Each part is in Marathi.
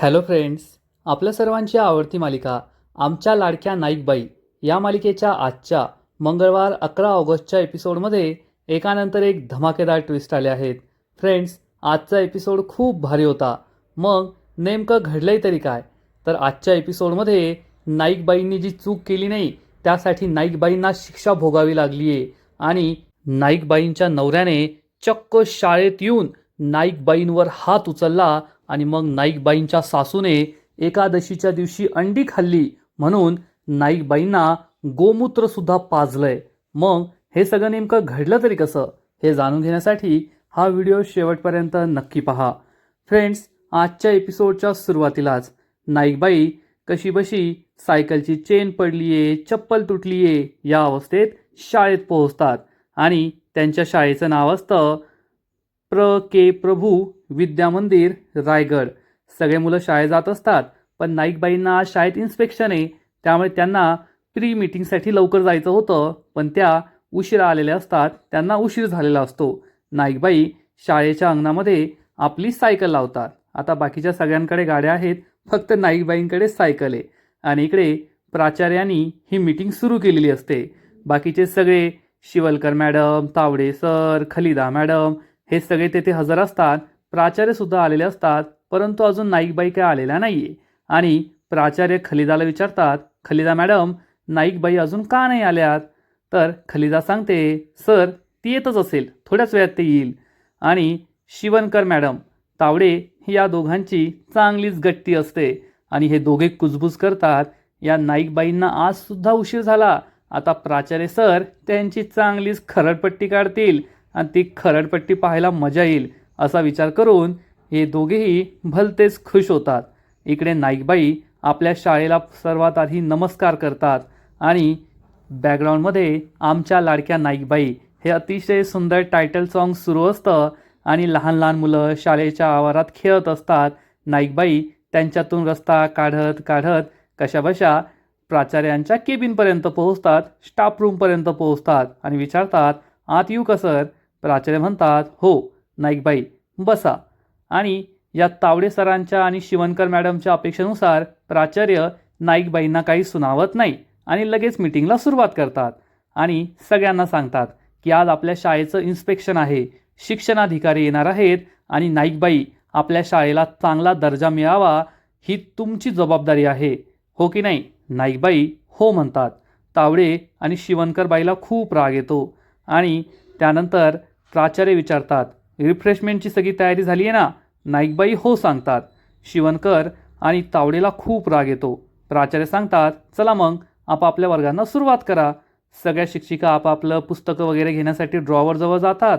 हॅलो फ्रेंड्स, आपल्या सर्वांची आवडती मालिका आमच्या लाडक्या नाईकबाई या मालिकेच्या आजच्या मंगळवार 11 ऑगस्टच्या एपिसोडमध्ये एकानंतर एक धमाकेदार ट्विस्ट आले आहेत. फ्रेंड्स, आजचा एपिसोड खूप भारी होता. मग नेमकं घडलंय तरी काय? तर आजच्या एपिसोडमध्ये नाईकबाईंनी जी चूक केली नाही त्यासाठी नाईकबाईंना शिक्षा भोगावी लागली आहे आणि नाईकबाईंच्या नवऱ्याने चक्क शाळेत येऊन नाईकबाईंवर हात उचलला आणि मग नाईकबाईंच्या सासूने एकादशीच्या दिवशी अंडी खाल्ली म्हणून नाईकबाईंना गोमूत्र सुद्धा पाजलंय. मग हे सगळं नेमकं घडलं तरी कसं हे जाणून घेण्यासाठी हा व्हिडिओ शेवटपर्यंत नक्की पहा. फ्रेंड्स, आजच्या एपिसोडच्या सुरुवातीलाच नाईकबाई कशीबशी सायकलची चेन पडलीये, चप्पल तुटलीये या अवस्थेत शाळेत पोहोचतात आणि त्यांच्या शाळेचं नाव असतं के प्रभू विद्या मंदिर रायगड. सगळे मुलं शाळेत जात असतात, पण नाईकबाईंना आज शाळेत इन्स्पेक्शन आहे, त्यामुळे त्यांना प्री मीटिंगसाठी लवकर जायचं होतं, पण त्या उशिरा आलेल्या असतात. त्यांना उशीर झालेला असतो. नाईकबाई शाळेच्या अंगणामध्ये आपली सायकल लावतात. आता बाकीच्या सगळ्यांकडे गाड्या आहेत, फक्त नाईकबाईंकडे सायकल आहे आणि इकडे प्राचार्यांनी ही मीटिंग सुरू केलेली असते. बाकीचे सगळे Shivalkar madam, Tawde sir, Khalida madam हे सगळे तेथे हजर असतात. प्राचार्य सुद्धा आलेले असतात, परंतु अजून नाईकबाई काय आलेल्या नाहीये आणि प्राचार्य खलिदाला विचारतात, खलिदा मॅडम, नाईकबाई अजून का नाही आल्यात? तर खलिदा सांगते, सर ती येतच असेल, थोड्याच वेळात ते येईल. आणि शिवणकर मॅडम, तावडे या दोघांची चांगलीच गट्टी असते आणि हे दोघे कुजबूज करतात. या नाईकबाईंना आज सुद्धा उशीर झाला. आता प्राचार्य सर त्यांची चांगलीच खरडपट्टी काढतील आणि ती खरडपट्टी पाहायला मजा येईल असा विचार करून हे दोघेही भलतेच खुश होतात. इकडे नाईकबाई आपल्या शाळेला सर्वात आधी नमस्कार करतात आणि बॅकग्राऊंडमध्ये आमच्या लाडक्या नाईकबाई हे अतिशय सुंदर टायटल सॉन्ग सुरू असतं आणि लहान लहान मुलं शाळेच्या आवारात खेळत असतात. नाईकबाई त्यांच्यातून रस्ता काढत काढत कशाबशा प्राचार्यांच्या केबिनपर्यंत पोहोचतात, स्टाफ रूमपर्यंत पोहोचतात आणि विचारतात, आत येऊ का सर? प्राचार्य म्हणतात, हो नाईकबाई बसा. आणि या तावडे सरांच्या आणि शिवणकर मॅडमच्या अपेक्षेनुसार प्राचार्य नाईकबाईंना काही सुनावत नाही आणि लगेच मीटिंगला सुरुवात करतात आणि सगळ्यांना सांगतात की आज आपल्या शाळेचं इन्स्पेक्शन आहे, शिक्षणाधिकारी येणार आहेत आणि नाईकबाई आपल्या शाळेला चांगला दर्जा मिळावा ही तुमची जबाबदारी आहे, हो की नाही? नाईकबाई हो म्हणतात. तावडे आणि शिवणकर बाईला खूप राग येतो आणि त्यानंतर प्राचार्य विचारतात, रिफ्रेशमेंटची सगळी तयारी झाली आहे ना? नाईकबाई हो सांगतात. शिवणकर आणि तावडेला खूप राग येतो. प्राचार्य सांगतात, चला मग आपापल्या वर्गांना सुरुवात करा. सगळ्या शिक्षिका आपापलं पुस्तकं वगैरे घेण्यासाठी ड्रॉवरजवळ जातात.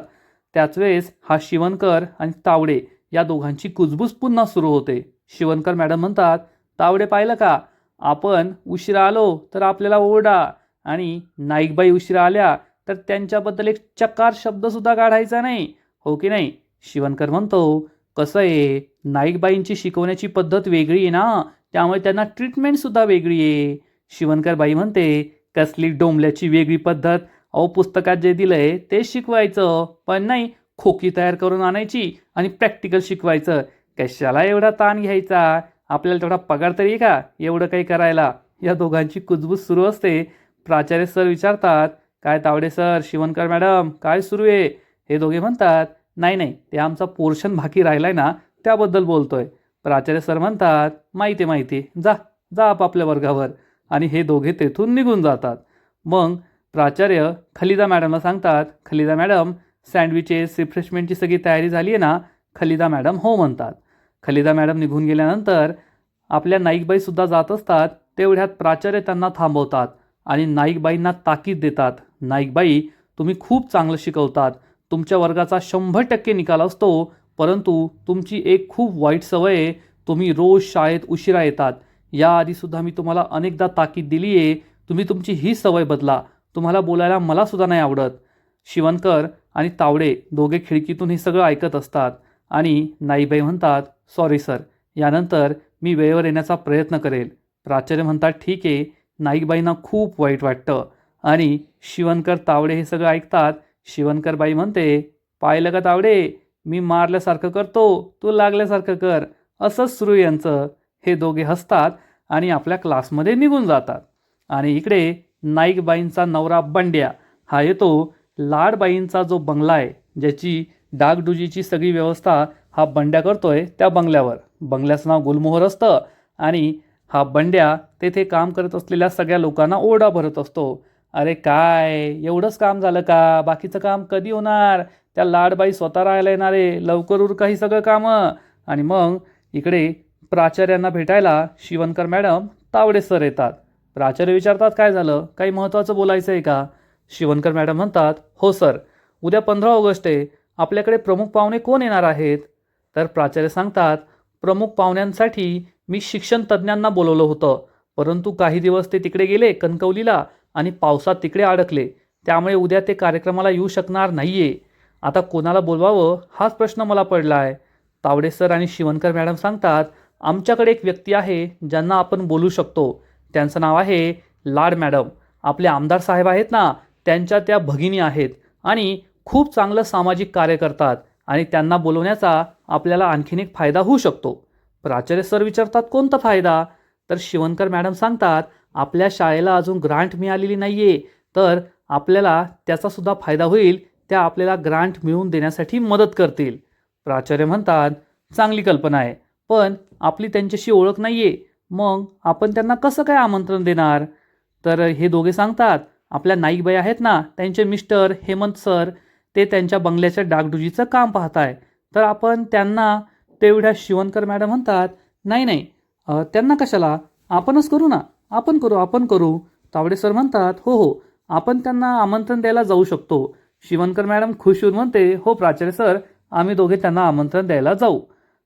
त्याच वेळेस हा शिवणकर आणि तावडे या दोघांची कुजबूज पुन्हा सुरू होते. शिवणकर मॅडम म्हणतात, तावडे पाहिलं का, आपण उशिरा आलो तर आपल्याला ओरडा आणि नाईकबाई उशिरा आल्या तर त्यांच्याबद्दल एक चकार शब्दसुद्धा काढायचा नाही, हो की नाही? शिवणकर म्हणतो, कसं आहे, नाईकबाईंची शिकवण्याची पद्धत वेगळी आहे ना, त्यामुळे त्यांना ट्रीटमेंटसुद्धा वेगळी आहे. शिवणकर बाई म्हणते, कसली डोंबल्याची वेगळी पद्धत? अहो पुस्तकात जे दिलंय ते शिकवायचं, पण नाही खोकी तयार करून आणायची आणि प्रॅक्टिकल शिकवायचं. कशाला एवढा ताण घ्यायचा? आपल्याला तेवढा पगार तरी आहे का एवढं काही करायला? या दोघांची कुजबूज सुरू असते. प्राचार्य सर विचारतात, काय तावडे सर, शिवणकर मॅडम काय सुरू आहे? हे दोघे म्हणतात, नाही नाही, ते आमचा पोर्शन बाकी राहिलाय ना त्याबद्दल बोलतोय. प्राचार्य सर म्हणतात, माहिती जा जा आपापल्या वर्गावर. आणि हे दोघे तेथून निघून जातात. मग प्राचार्य खलिदा मॅडमला सांगतात, खलिदा मॅडम सँडविचेस रिफ्रेशमेंटची सगळी तयारी झाली आहे ना? खलिदा मॅडम हो म्हणतात. खलिदा मॅडम निघून गेल्यानंतर आपल्या नाईकबाईसुद्धा जात असतात. तेवढ्यात प्राचार्य त्यांना थांबवतात आणि नाईकबाईंना ताकीद देतात, नाईकबाई तुम्ही खूप चांगलं शिकवतात, तुमच्या वर्गाचा 100% निकाल असतो, परंतु तुमची एक खूप वाईट सवय आहे, तुम्ही रोज शाळेत उशिरा येतात. याआधीसुद्धा मी तुम्हाला अनेकदा ताकीद दिली आहे, तुम्ही तुमची ही सवय बदला. तुम्हाला बोलायला मलासुद्धा नाही आवडत. शिवणकर आणि तावडे दोघे खिडकीतून हे सगळं ऐकत असतात आणि नाईकबाई म्हणतात, सॉरी सर, यानंतर मी वेळेवर येण्याचा प्रयत्न करेल. प्राचार्य म्हणतात, ठीक आहे. नाईकबाईंना खूप वाईट वाटतं आणि शिवणकर तावडे हे सगळं ऐकतात. शिवणकर बाई म्हणते, पाहिलं का तावडे, मी मारल्यासारखं करतो, तू लागल्यासारखं कर. असंच सुरू यांचं. हे दोघे हसतात आणि आपल्या क्लासमध्ये निघून जातात. आणि इकडे नाईकबाईंचा नवरा बंड्या हा येतो. लाडबाईंचा जो बंगला आहे, ज्याची डागडुजीची सगळी व्यवस्था हा बंड्या करतोय, त्या बंगल्याचं नाव गुलमोहर असतं. आणि हा बंड्या तेथे काम करत असलेल्या सगळ्या लोकांना ओरडा भरत असतो. अरे काय एवढंच काम झालं का? बाकीचं काम कधी होणार? त्या लाडबाई स्वतः राहायला येणार आहे, लवकर उरका ही सगळं कामं. आणि मग इकडे प्राचार्यांना भेटायला शिवणकर मॅडम, तावडे सर येतात. प्राचार्य विचारतात, काय झालं, काही महत्त्वाचं बोलायचं आहे का? शिवणकर मॅडम म्हणतात, हो सर, उद्या 15 ऑगस्ट आहे, आपल्याकडे प्रमुख पाहुणे कोण येणार आहेत? तर प्राचार्य सांगतात, प्रमुख पाहुण्यांसाठी मी शिक्षण तज्ज्ञांना बोलवलं होतं, परंतु काही दिवस ते तिकडे गेले कणकवलीला आणि पावसात तिकडे अडकले, त्यामुळे उद्या ते कार्यक्रमाला येऊ शकणार नाहीये. आता कोणाला बोलवावं हाच प्रश्न मला पडला आहे. तावडे सर आणि शिवणकर मॅडम सांगतात, आमच्याकडे एक व्यक्ती आहे ज्यांना आपण बोलू शकतो. त्यांचं नाव आहे लाड मॅडम. आपले आमदार साहेब आहेत ना, त्यांच्या त्या भगिनी आहेत आणि खूप चांगलं सामाजिक कार्य करतात आणि त्यांना बोलवण्याचा आपल्याला आणखीन एक फायदा होऊ शकतो. प्राचार्य सर विचारतात, कोणता फायदा? तर शिवणकर मॅडम सांगतात, आपल्या शाळेला अजून ग्रांट मिळालेली नाही आहे, तर आपल्याला त्याचासुद्धा फायदा होईल. त्या आपल्याला ग्रांट मिळवून देण्यासाठी मदत करतील. प्राचार्य म्हणतात, चांगली कल्पना आहे, पण आपली त्यांच्याशी ओळख नाही आहे, मग आपण त्यांना कसं काय आमंत्रण देणार? तर हे दोघे सांगतात, आपल्या नाईकबाई आहेत ना, त्यांचे मिस्टर हेमंत सर, ते त्यांच्या बंगल्याच्या डागडुजीचं काम पाहत आहे, तर आपण त्यांना. तेवढ्या शिवणकर मॅडम म्हणतात, नाही नाही, त्यांना कशाला, आपणच करू ना, आपण करू. तावडे सर म्हणतात, हो हो, आपण त्यांना आमंत्रण द्यायला जाऊ शकतो. शिवणकर मॅडम खुश होऊन म्हणते, हो प्राचार्य सर, आम्ही दोघे त्यांना आमंत्रण द्यायला जाऊ.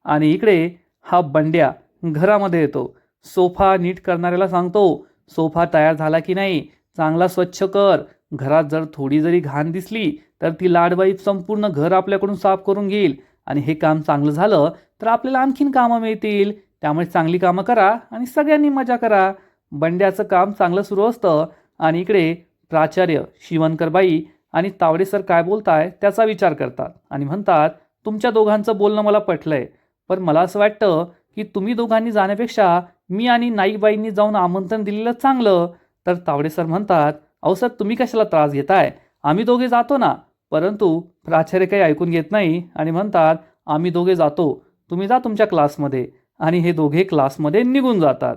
आणि इकडे हा बंड्या घरामध्ये येतो. सोफा नीट करणाऱ्याला सांगतो, सोफा तयार झाला की नाही, चांगला स्वच्छ कर. घरात जर थोडी जरी घाण दिसली तर ती लाडबाई संपूर्ण घर आपल्याकडून साफ करून घेईल आणि हे काम चांगलं झालं तर आपल्याला आणखीन कामं मिळतील. त्यामुळे चांगली कामं करा आणि सगळ्यांनी मजा करा. बंड्याचं काम चांगलं सुरू असतं आणि इकडे प्राचार्य शिवणकरबाई आणि तावडे सर काय बोलताय त्याचा विचार करतात आणि म्हणतात, तुमच्या दोघांचं बोलणं मला पटलंय, पण मला असं वाटतं की तुम्ही दोघांनी जाण्यापेक्षा मी आणि नाईकबाईंनी जाऊन आमंत्रण दिलेलं चांगलं. तर तावडे सर म्हणतात, अहो सर, तुम्ही कशाला त्रास घेताय, आम्ही दोघे जातो ना. परंतु प्राचार्य काही ऐकून घेत नाही आणि म्हणतात, आम्ही दोघे जातो, तुम्ही जा तुमच्या क्लासमध्ये. आणि हे दोघे क्लासमध्ये निघून जातात.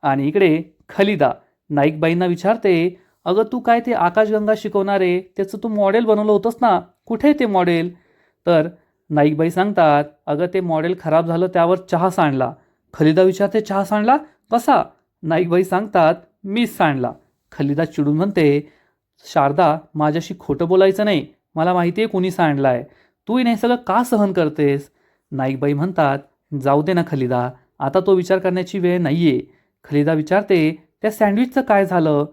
आणि इकडे खलिदा नाईकबाईंना विचारते, अगं तू काय ते आकाशगंगा शिकवणारे त्याचं तू मॉडेल बनवलं होतंस ना, कुठे ते मॉडेल? तर नाईकबाई सांगतात, अगं ते मॉडेल खराब झालं, त्यावर चहा सांडला. खलिदा विचारते, चहा सांडला कसा? नाईकबाई सांगतात, मीच सांडला. खलिदा चिडून म्हणते, शारदा, माझ्याशी खोटं बोलायचं नाही, मला माहिती आहे कोणी सांडला आहे, तू हे सगळं का सहन करतेस? नाईकबाई म्हणतात, जाऊ दे ना खलिदा, आता तो विचार करण्याची वेळ नाही आहे. खलिदा विचारते, त्या सँडविचचं काय झालं?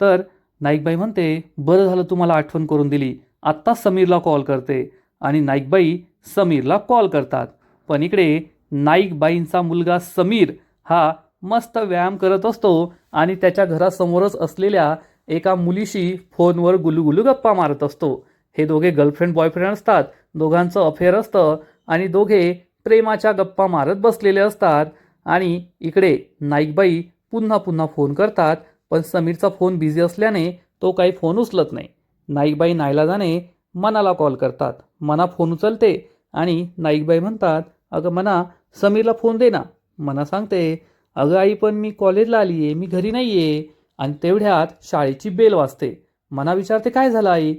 तर नाईकबाई म्हणते, बरं झालं तू मला आठवण करून दिली, आत्ता समीरला कॉल करते. आणि नाईकबाई समीरला कॉल करतात. पण इकडे नाईकबाईंचा मुलगा समीर हा मस्त व्यायाम करत असतो आणि त्याच्या घरासमोरच असलेल्या एका मुलीशी फोनवर गुलुगुलू गप्पा मारत असतो. हे दोघे गर्लफ्रेंड बॉयफ्रेंड असतात, दोघांचं अफेअर असतं आणि दोघे प्रेमाच्या गप्पा मारत बसलेले असतात. आणि इकडे नाईकबाई पुन्हा पुन्हा फोन करतात, पण समीरचा फोन बिझी असल्याने तो काही फोन उचलत नाही. नाईकबाई नाईलाजाने मनाला कॉल करतात. मना फोन उचलते आणि नाईकबाई म्हणतात, अगं मना, समीरला फोन दे ना. मना सांगते, अगं आई, पण मी कॉलेजला आली आहे, मी घरी नाही आहे. आणि तेवढ्यात शाळेची बेल वाजते. मना विचारते, काय झालं आई?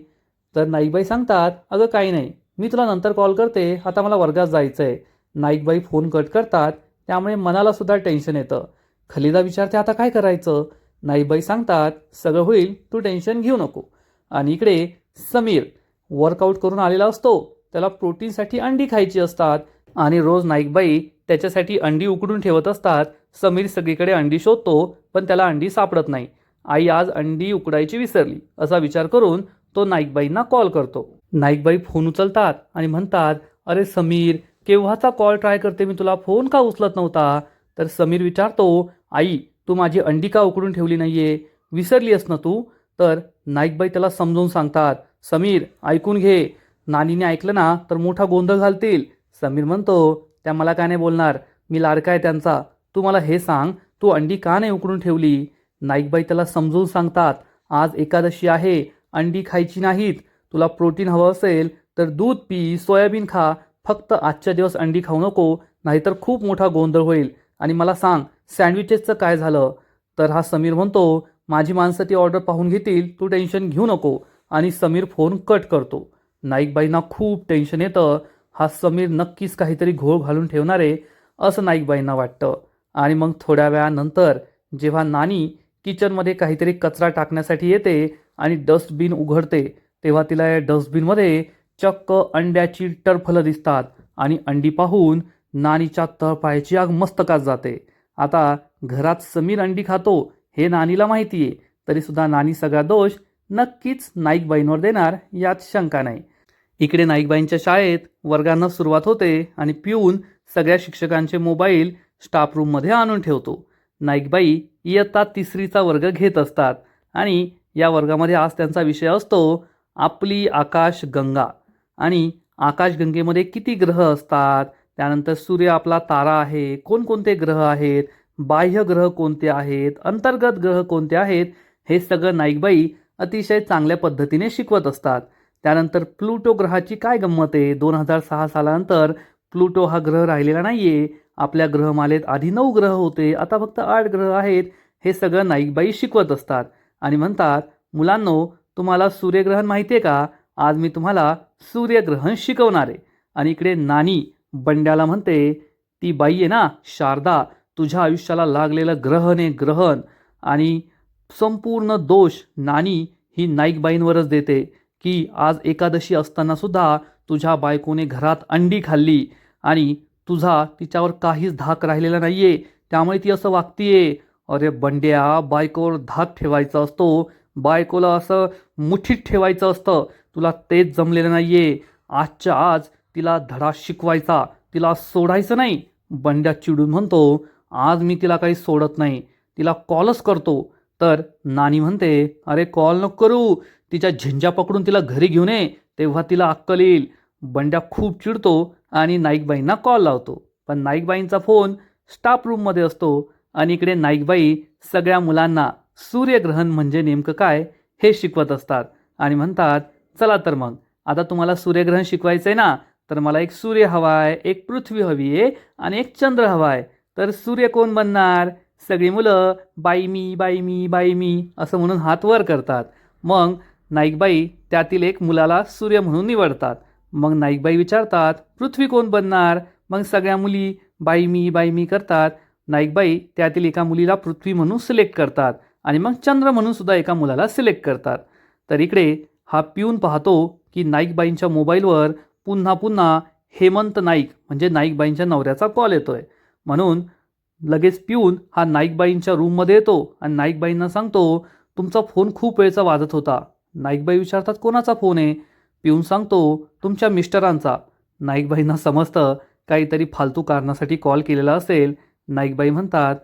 तर नाईकबाई सांगतात, अगं काही नाही, मी तुला नंतर कॉल करते, आता मला वर्गात जायचं आहे. नाईकबाई फोन कट करतात, त्यामुळे मनाला सुद्धा टेन्शन येतं. खलिदा विचारते, आता काय करायचं? नाईकबाई सांगतात, सगळं होईल, तू टेन्शन घेऊ नको. आणि इकडे समीर वर्कआउट करून आलेला असतो, त्याला प्रोटीनसाठी अंडी खायची असतात आणि रोज नाईकबाई त्याच्यासाठी अंडी उकडून ठेवत असतात. समीर सगळीकडे अंडी शोधतो, पण त्याला अंडी सापडत नाही. आई आज अंडी उकडायची विसरली असा विचार करून तो नाईकबाईंना कॉल करतो. नाईकबाई फोन उचलतात आणि म्हणतात, अरे समीर, केव्हाचा कॉल ट्राय करते मी तुला, फोन का उचलत नव्हता? तर समीर विचारतो, आई, तू माझी अंडी का उकडून ठेवली नाहीये, विसरली आहेस ना तू? तर नाईकबाई त्याला समजून सांगतात, समीर ऐकून घे, नानीने ऐकलं ना तर मोठा गोंधळ घालतील. समीर म्हणतो, त्या मला काय नाही बोलणार, मी लाडका आहे त्यांचा. तू मला हे सांग, तू अंडी का नाही उकडून ठेवली? नाईकबाई त्याला समजून सांगतात, आज एकादशी आहे, अंडी खायची नाहीत. तुला प्रोटीन हवं असेल तर दूध पी, सोयाबीन खा, फक्त आजच्या दिवस अंडी खाऊ नको, नाहीतर खूप मोठा गोंधळ होईल. आणि मला सांग, सँडविचेसचं काय झालं? तर हा समीर म्हणतो, माझी माणसं ती ऑर्डर पाहून घेतील, तू टेन्शन घेऊ नको. आणि समीर फोन कट करतो. नाईकबाईंना खूप टेन्शन येतं. हा समीर नक्कीच काहीतरी घोळ घालून ठेवणार आहे असं नाईकबाईंना वाटतं. आणि मग थोड्या वेळानंतर जेव्हा नानी किचनमध्ये काहीतरी कचरा टाकण्यासाठी येते आणि डस्टबिन उघडते, तेव्हा तिला या डस्टबिनमध्ये चक्क अंड्याची टरफलं दिसतात. आणि अंडी पाहून नानीच्या तळपायाची आग मस्तकात जाते. आता घरात समीर अंडी खातो हे नानीला माहिती आहे, तरीसुद्धा नानी सगळा दोष नक्कीच नाईकबाईंवर देणार यात शंका नाही. इकडे नाईकबाईंच्या शाळेत वर्गांना सुरुवात होते आणि पिऊन सगळ्या शिक्षकांचे मोबाईल स्टाफ रूममध्ये आणून ठेवतो. नाईकबाई इयत्ता 3रीचा वर्ग घेत असतात आणि या वर्गामध्ये आज त्यांचा विषय असतो आपली आकाशगंगा. आणि आकाशगंगेमध्ये किती ग्रह असतात, त्यानंतर सूर्य आपला तारा आहे, कोणकोणते ग्रह आहेत, बाह्य ग्रह कोणते आहेत, अंतर्गत ग्रह कोणते आहेत, हे सगळं नाईकबाई अतिशय चांगल्या पद्धतीने शिकवत असतात. त्यानंतर प्लुटो ग्रहाची काय गंमत आहे, 2006 सालानंतर प्लुटो हा ग्रह राहिलेला नाही आहे. आपल्या ग्रहमालेत आधी 9 ग्रह होते, आता फक्त 8 ग्रह आहेत. हे सगळं नाईकबाई शिकवत असतात आणि म्हणतात, मुलांनो, तुम्हाला सूर्यग्रहण माहिती आहे का? आज मी तुम्हाला सूर्यग्रहण शिकवणार आहे. आणि इकडे नानी बंड्याला म्हणते, ती बाई आहे ना शारदा, तुझ्या आयुष्याला लागलेलं ग्रहण आहे ग्रहण. आणि संपूर्ण दोष नानी ही नाईकबाईंवरच देते की आज एकादशी असताना सुद्धा तुझ्या बायकोने घरात अंडी खाल्ली आणि तुझा तिच्यावर काहीच धाक राहिलेला नाहीये, त्यामुळे ती असं वागतीये. अरे बंड्या, बायकोवर धाक ठेवायचा असतो, बायकोला असं मुठीत ठेवायचं असतं, तुला तेच जमलेलं नाहीये. आजच्या आज तिला धडा शिकवायचा, तिला सोडायचं नाही. बंड्या चिडून म्हणतो, आज मी तिला काही सोडत नाही, तिला कॉलच करतो. तर नानी म्हणते, अरे कॉल नको करू, तिच्या झिंजा पकडून तिला घरी घेऊन ये, तेव्हा तिला अक्कल येईल. बंड्या खूप चिडतो आणि नाईकबाईंना कॉल लावतो, पण नाईकबाईंचा फोन स्टाफ रूममध्ये असतो. आणि इकडे नाईकबाई सगळ्या मुलांना सूर्यग्रहण म्हणजे नेमकं काय हे शिकवत असतात आणि म्हणतात, चला तर मग आता तुम्हाला सूर्यग्रहण शिकवायचं आहे ना, तर मला एक सूर्य हवा आहे, एक पृथ्वी हवी आहे आणि एक चंद्र हवा आहे. तर सूर्य कोण बनणार? सगळी मुलं बाई मी, बाई मी, बाई मी असं म्हणून हात वर करतात. मग नाईकबाई त्यातील एक मुलाला सूर्य म्हणून निवडतात. मग नाईकबाई विचारतात, पृथ्वी कोण बनणार? मग सगळ्या मुली बाई मी, बाई मी करतात. नाईकबाई त्यातील एका मुलीला पृथ्वी म्हणून सिलेक्ट करतात आणि मग चंद्र म्हणून सुद्धा एका मुलाला सिलेक्ट करतात. तर इकडे हा पिऊन पाहतो की नाईकबाईंच्या मोबाईलवर पुन्हा पुन्हा हेमंत नाईक म्हणजे नाईकबाईंच्या नवऱ्याचा कॉल येतोय. म्हणून लगेच पिऊन हा नाईकबाईंच्या रूममध्ये येतो आणि नाईकबाईंना सांगतो, तुमचा फोन खूप वेळचा वाजत होता. नाईकबाई विचारतात, कोणाचा फोन आहे? पिऊन सांगतो, तुमच्या मिस्टरांचा. नाईकबाईंना समजतं काहीतरी फालतू कारणासाठी कॉल केलेला असेल. नाईकबाई म्हणतात,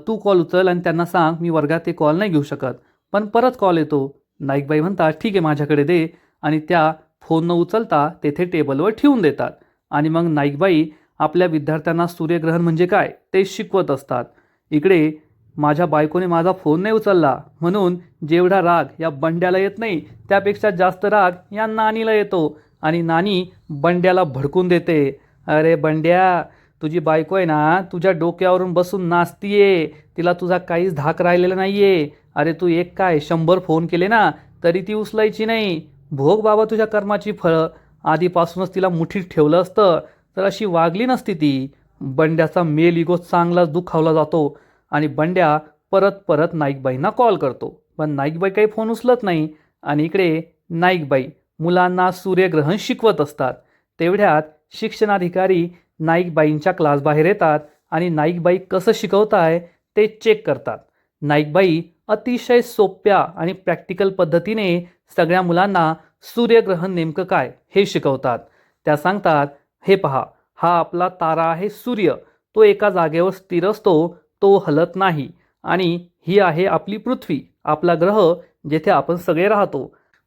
तू कॉल उचल आणि त्यांना सांग मी वर्गात ते कॉल नाही घेऊ शकत, पण परत कॉल येतो. नाईकबाई म्हणतात, ठीक आहे माझ्याकडे दे. आणि त्या फोन न उचलता तेथे टेबलवर ठेवून देतात. आणि मग नाईकबाई आपल्या विद्यार्थ्यांना सूर्यग्रहण म्हणजे काय ते शिकवत असतात. इकडे माझ्या बायकोने माझा फोन नाही उचलला म्हणून जेवढा राग या बंड्याला येत नाही त्यापेक्षा जास्त राग या नानीला येतो. आणि नानी बंड्याला भडकून देते, अरे बंड्या, तुझी बायको आहे ना तुझ्या डोक्यावरून बसून नाचतीये, तिला तुझा काहीच धाक राहिलेला नाहीये. अरे तू एक काय 100 फोन केले ना तरी ती उचलायची नाही. भोग बाबा तुझ्या कर्माची फळं. आधीपासूनच तिला मुठीत ठेवलं असतं तर अशी वागली नसती ती. बंड्याचा मेल इगो चांगलाच दुखावला जातो आणि बंड्या परत परत नाईकबाईंना कॉल करतो, पण नाईकबाई काही फोन उचलत नाही. आणि इकडे नाईकबाई मुलांना सूर्यग्रहण शिकवत असतात. तेवढ्यात शिक्षणाधिकारी नाईकबाईंच्या क्लासबाहेर येतात आणि नाईकबाई कसं शिकवताय ते चेक करतात. नाईकबाई अतिशय सोप्या आणि प्रॅक्टिकल पद्धतीने सगळ्या मुलांना सूर्यग्रहण नेमकं काय हे शिकवतात. त्या सांगतात, हे पहा, हा आपला तारा आहे सूर्य, तो एका जागेवर स्थिर असतो, तो हलत नाही. आणि ही आहे आपली पृथ्वी, आपला ग्रह जेथे आपण सगळे राहतो.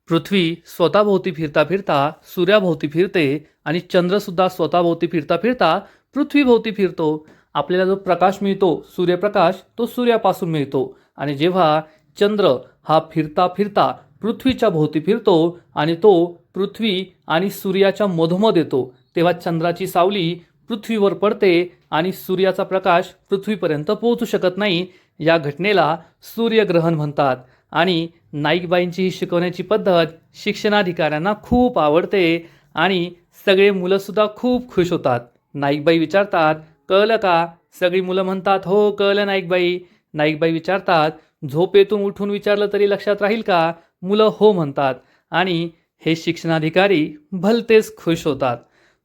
पृथ्वी स्वतःभोवती फिरता फिरता सूर्याभोवती फिरते आणि चंद्रसुद्धा स्वतःभोवती फिरता फिरता पृथ्वीभोवती फिरतो. आपल्याला जो प्रकाश मिळतो सूर्यप्रकाश तो सूर्यापासून मिळतो आणि जेव्हा चंद्र हा फिरता फिरता पृथ्वीच्या भोवती फिरतो आणि तो पृथ्वी आणि सूर्याच्या मधोमध येतो तेव्हा चंद्राची सावली पृथ्वीवर पडते आणि सूर्याचा प्रकाश पृथ्वीपर्यंत पोहोचू शकत नाही. या घटनेला सूर्यग्रहण म्हणतात. आणि नाईकबाईंची ही शिकवण्याची पद्धत शिक्षणाधिकाऱ्यांना खूप आवडते आणि सगळे मुलंसुद्धा खूप खुश होतात. नाईकबाई विचारतात, कळलं का? सगळी मुलं म्हणतात, हो कळलं नाईकबाई. नाईकबाई विचारतात, झोपेतून उठून विचारलं तरी लक्षात राहील का? मुलं हो म्हणतात आणि हे शिक्षणाधिकारी भलतेच खुश होतात.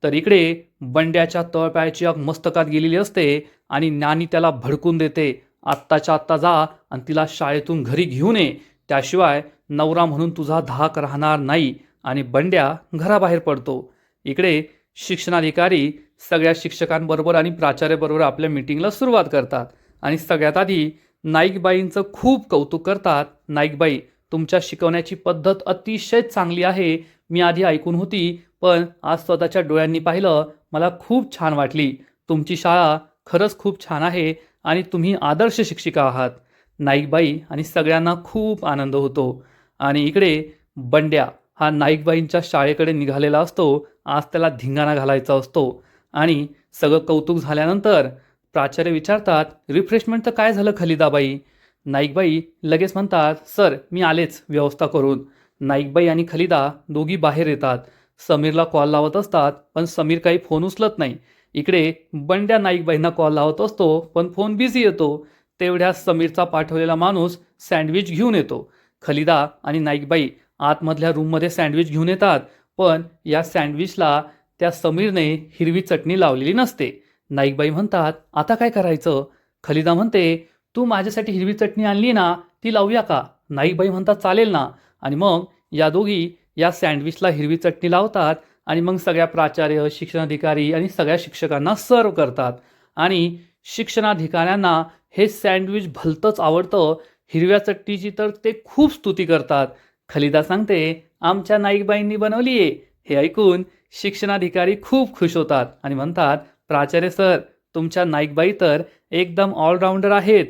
तर इकडे बंड्याच्या तळपायाची आग मस्तकात गेलेली असते आणि नानी त्याला भडकून देते, आत्ताच्या आत्ता जा आणि तिला शाळेतून घरी घेऊन ये, त्याशिवाय नवरा म्हणून तुझा धाक राहणार नाही. आणि बंड्या घराबाहेर पडतो. इकडे शिक्षणाधिकारी सगळ्या शिक्षकांबरोबर आणि प्राचार्याबरोबर आपल्या मीटिंगला सुरुवात करतात आणि सगळ्यात आधी नाईकबाईंचं खूप कौतुक करतात. नाईकबाई, तुमच्या शिकवण्याची पद्धत अतिशय चांगली आहे. मी आधी ऐकून होती, पण आज स्वतःच्या डोळ्यांनी पाहिलं, मला खूप छान वाटली. तुमची शाळा खरंच खूप छान आहे आणि तुम्ही आदर्श शिक्षिका आहात. नाईकबाई आणि सगळ्यांना खूप आनंद होतो. आणि इकडे बंड्या हा नाईकबाईंच्या शाळेकडे निघालेला असतो. आज त्याला धिंगाणा घालायचा असतो आणि सगळं कौतुक झाल्यानंतर प्राचार्य विचारतात, रिफ्रेशमेंटचं काय झालं खलिदाबाई? नाईकबाई लगेच म्हणतात, सर मी आलेच व्यवस्था करून. नाईकबाई आणि खलिदा दोघी बाहेर येतात. समीरला कॉल लावत असतात, पण समीर काही फोन उचलत नाही. इकडे बंड्या नाईकबाईंना कॉल लावत असतो, पण फोन बिझी येतो. तेवढ्यात समीरचा पाठवलेला माणूस सँडविच घेऊन येतो. खलिदा आणि नाईकबाई आतमधल्या रूममध्ये सँडविच घेऊन येतात, पण या सँडविचला त्या समीरने हिरवी चटणी लावलेली नसते. नाईकबाई म्हणतात, आता काय करायचं? खलिदा म्हणते, तू माझ्यासाठी हिरवी चटणी आणली ना, ती लावूया का? नाईकबाई म्हणतात, चालेल ना. आणि मग या दोघी या सँडविचला हिरवी चटणी लावतात आणि मग सगळ्या प्राचार्य, शिक्षणाधिकारी आणि सगळ्या शिक्षकांना सर्व करतात. आणि शिक्षणाधिकाऱ्यांना हे सँडविच भलतंच आवडतं. हिरव्या चटणीची तर ते खूप स्तुती करतात. खलिदा सांगते, आमच्या नाईकबाईंनी बनवली आहे. हे ऐकून शिक्षणाधिकारी खूप खुश होतात आणि म्हणतात, प्राचार्य सर, तुमच्या नाईकबाई तर एकदम ऑलराऊंडर आहेत.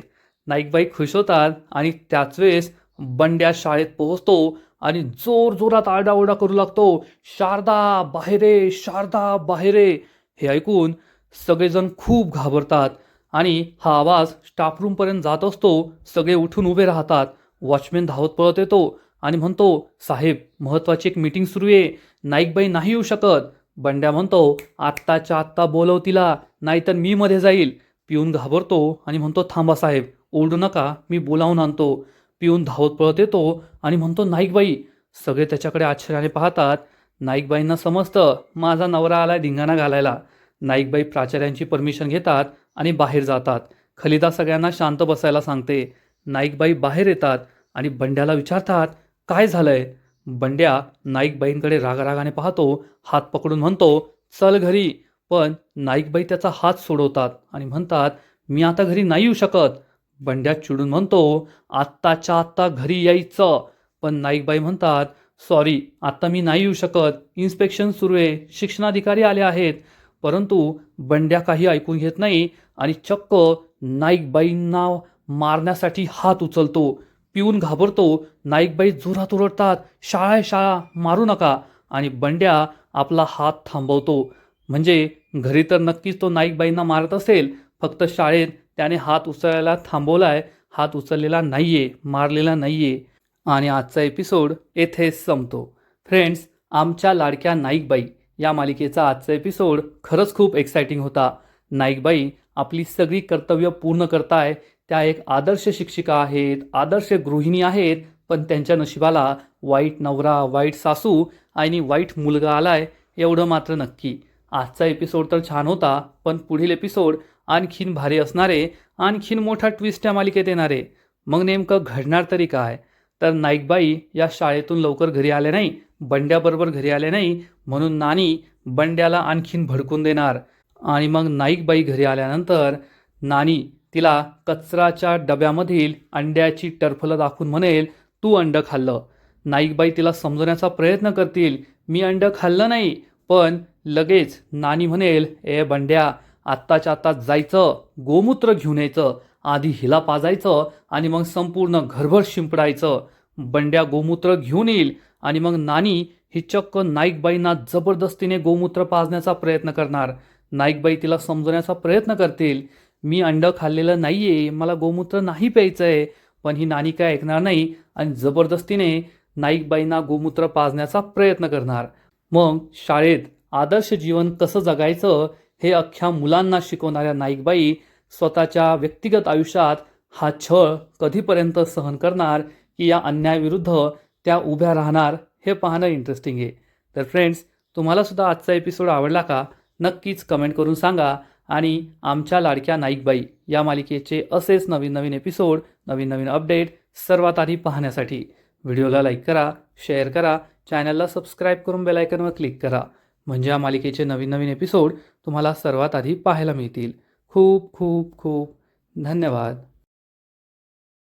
नाईकबाई खुश होतात आणि त्याच वेळेस बंड्या शाळेत पोहोचतो आणि जोरजोरात आरडाओरडा करू लागतो, शारदा बाहेर ये, शारदा बाहेर ये. हे ऐकून सगळेजण खूप घाबरतात आणि हा आवाज स्टाफरूमपर्यंत जात असतो. सगळे उठून उभे राहतात. वॉचमॅन धावत पळत येतो आणि म्हणतो, साहेब महत्त्वाची एक मीटिंग सुरू आहे, नाईकबाई नाही येऊ शकत. बंड्या म्हणतो, आत्ताच्या आत्ता बोलव तिला, नाहीतर मी मध्ये जाईल. पिऊन घाबरतो आणि म्हणतो, थांबा साहेब, ओरडू नका, मी बोलावून आणतो. पिऊन धावत पळत येतो आणि म्हणतो, नाईकबाई. सगळे त्याच्याकडे आश्चर्याने पाहतात. नाईकबाईंना समजतं, माझा नवरा आलाय धिंगाणा घालायला. नाईकबाई प्राचार्यांची परमिशन घेतात आणि बाहेर जातात. खलिदा सगळ्यांना शांत बसायला सांगते. नाईकबाई बाहेर येतात आणि बंड्याला विचारतात, काय झालंय? बंड्या नाईकबाईंकडे रागारागाने पाहतो, हात पकडून म्हणतो, चल घरी. पण नाईकबाई त्याचा हात सोडवतात आणि म्हणतात, मी आता घरी नाही येऊ शकत. बंड्या चिडून म्हणतो, आत्ताच्या आत्ता घरी यायचं. पण नाईकबाई म्हणतात, सॉरी, आता मी नाही येऊ शकत, इन्स्पेक्शन सुरू आहे, शिक्षणाधिकारी आले आहेत. परंतु बंड्या काही ऐकून घेत नाही आणि चक्क नाईकबाईंना मारण्यासाठी हात उचलतो. पिऊन घाबरतो. नाईकबाई जोरात ओरडतात, शाळा आहे शाळा, मारू नका. आणि बंड्या आपला हात थांबवतो. म्हणजे घरी तर नक्कीच तो नाईकबाईंना मारत असेल, फक्त शाळेत त्याने हात उचलायला थांबवलाय, हात उचललेला नाहीये, मारलेला नाहीये. आणि आजचा एपिसोड येथेच संपतो. फ्रेंड्स, आमच्या लाडक्या नाईकबाई या मालिकेचा आजचा एपिसोड खरंच खूप एक्साइटिंग होता. नाईकबाई आपली सगळी कर्तव्य पूर्ण करताय. त्या एक आदर्श शिक्षिका आहेत, आदर्श गृहिणी आहेत, पण त्यांच्या नशिबाला वाईट नवरा, वाईट सासू आणि वाईट मुलगा आलाय, एवढं मात्र नक्की. आजचा एपिसोड तर छान होता, पण पुढील एपिसोड आणखीन भारी असणारे, आणखीन मोठा ट्विस्ट या मालिकेत येणारे. मग नेमकं घडणार तरी काय? तर नाईकबाई या शाळेतून लवकर घरी आले नाही, बंड्याबरोबर घरी आले नाही, म्हणून नानी बंड्याला आणखीन भडकून देणार. आणि मग नाईकबाई घरी आल्यानंतर नानी तिला कचराच्या डब्यामधील अंड्याची टरफलं दाखवून म्हणेल, तू अंडं खाल्लं. नाईकबाई तिला समजवण्याचा प्रयत्न करतील, मी अंडं खाल्लं नाही. पण लगेच नानी म्हणेल, ए बंड्या, आत्ताच्या आत्ता जायचं, गोमूत्र घेऊन यायचं, आधी हिला पाजायचं आणि मग संपूर्ण घरभर शिंपडायचं. बंड्या गोमूत्र घेऊन येईल आणि मग नानी ही चक्क नाईकबाईंना जबरदस्तीने गोमूत्र पाजण्याचा प्रयत्न करणार. नाईकबाई तिला समजवण्याचा प्रयत्न करतील, मी अंड खाल्लेलं नाहीये, मला गोमूत्र नाही प्यायचंय. पण ही नानी काय ऐकणार नाही आणि जबरदस्तीने नाईकबाईंना गोमूत्र पाजण्याचा प्रयत्न करणार. मग शाळेत आदर्श जीवन कसं जगायचं हे अख्ख्या मुलांना शिकवणाऱ्या नाईकबाई स्वतःच्या व्यक्तिगत आयुष्यात हा छळ कधीपर्यंत सहन करणार की या अन्यायाविरुद्ध त्या उभ्या राहणार हे पाहणं इंटरेस्टिंग आहे. तर फ्रेंड्स, तुम्हाला सुद्धा आजचा एपिसोड आवडला का? नक्कीच कमेंट करून सांगा. आणि आमच्या लाडक्या नाईकबाई या मालिकेचे असेच नवीन नवीन एपिसोड, नवीन नवीन अपडेट सर्वात आधी पाहण्यासाठी व्हिडिओला लाईक करा, शेअर करा, चॅनलला सबस्क्राईब करून बेल आयकॉनवर क्लिक करा. म्हणजे या मालिकेचे नवीन नवीन एपिसोड तुम्हाला सर्वात आधी पाहायला मिळतील. खूप खूप खूप धन्यवाद.